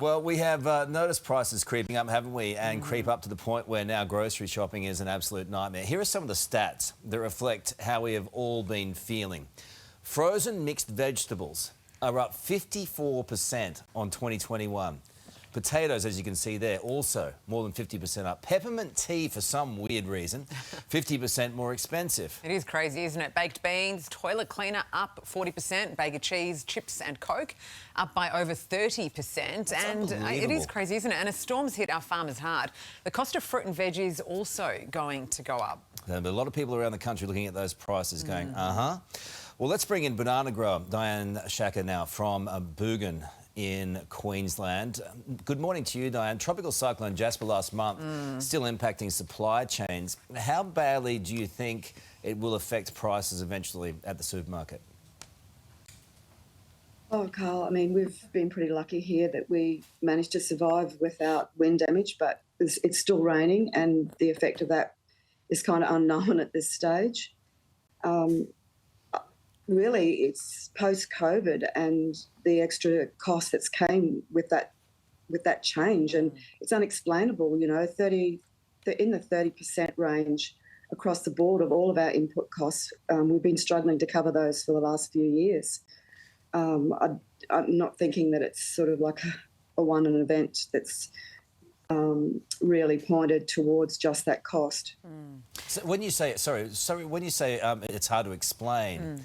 Well, we have noticed prices creeping up, haven't we? And creep up to the point where now grocery shopping is an absolute nightmare. Here are some of the stats that reflect how we have all been feeling. Frozen mixed vegetables are up 54% on 2021. Potatoes, as you can see there, also more than 50% up. Peppermint tea, for some weird reason, 50% more expensive. It is crazy, isn't it? Baked beans, toilet cleaner up 40%, bag of cheese, chips and Coke up by over 30%. And it is crazy, isn't it? And as storms hit our farmers hard, the cost of fruit and veg is also going to go up. But a lot of people around the country looking at those prices going, Well, let's bring in banana grower Diane Shacker now from Boogan in Queensland. Good morning to you, Diane. Tropical cyclone Jasper last month still impacting supply chains. How badly do you think it will affect prices eventually at the supermarket? Oh, Carl, I mean, we've been pretty lucky here that we managed to survive without wind damage, but it's still raining and the effect of that is kind of unknown at this stage. Really, it's post-COVID and the extra cost that's came with that change, and it's unexplainable. You know, in the 30% range across the board of all of our input costs. We've been struggling to cover those for the last few years. I'm not thinking that it's sort of like a one-an event that's really pointed towards just that cost. So when you say, when you say it's hard to explain.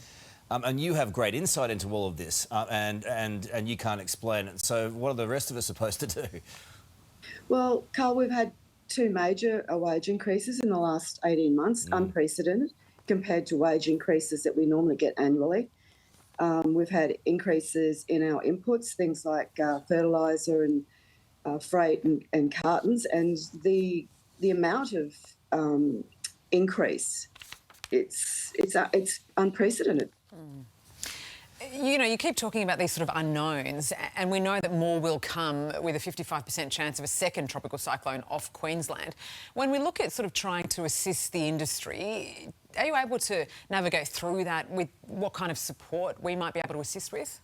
And you have great insight into all of this, and you can't explain it. So what are the rest of us supposed to do? Well, Carl, we've had two major wage increases in the last 18 months, unprecedented compared to wage increases that we normally get annually. We've had increases in our inputs, things like fertiliser and freight and cartons, and the amount of increase, it's unprecedented. You know, you keep talking about these sort of unknowns, and we know that more will come with a 55% chance of a second tropical cyclone off Queensland. When we look at sort of trying to assist the industry, are you able to navigate through that with what kind of support we might be able to assist with?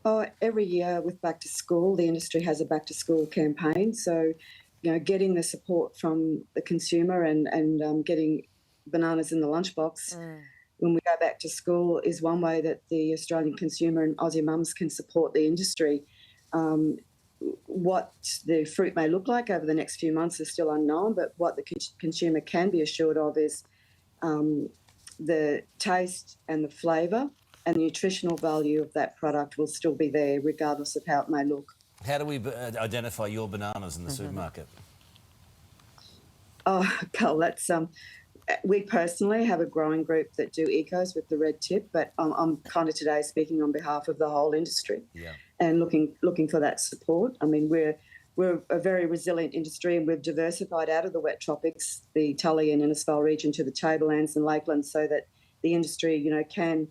Oh, every year with Back to School, the industry has a Back to School campaign. So, you know, getting the support from the consumer and getting bananas in the lunchbox when we go back to school is one way that the Australian consumer and Aussie mums can support the industry. What the fruit may look like over the next few months is still unknown, but what the consumer can be assured of is the taste and the flavour and the nutritional value of that product will still be there regardless of how it may look. How do we identify your bananas in the supermarket? Oh, Carl, that's... we personally have a growing group that do ecos with the red tip, but I'm kind of today speaking on behalf of the whole industry and looking for that support. I mean, we're a very resilient industry and we've diversified out of the wet tropics, the Tully and Innisfail region to the Tablelands and Lakelands, so that the industry, you know, can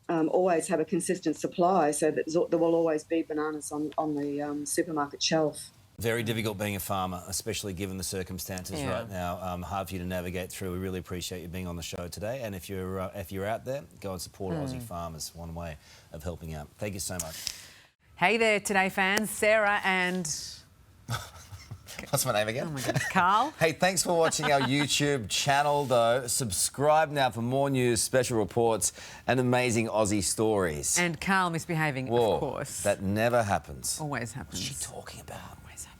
always have a consistent supply, so that there will always be bananas on the supermarket shelf. Very difficult being a farmer, especially given the circumstances right now. Hard for you to navigate through. We really appreciate you being on the show today. And if you're out there, go and support Aussie farmers. One way of helping out. Thank you so much. Hey there, Today fans. Sarah and... What's my name again? Oh my goodness, Carl. Hey, thanks for watching our YouTube channel, though. Subscribe now for more news, special reports, and amazing Aussie stories. And Carl misbehaving, Whoa, of course. That never happens. Always happens. What's she talking about? Always happens.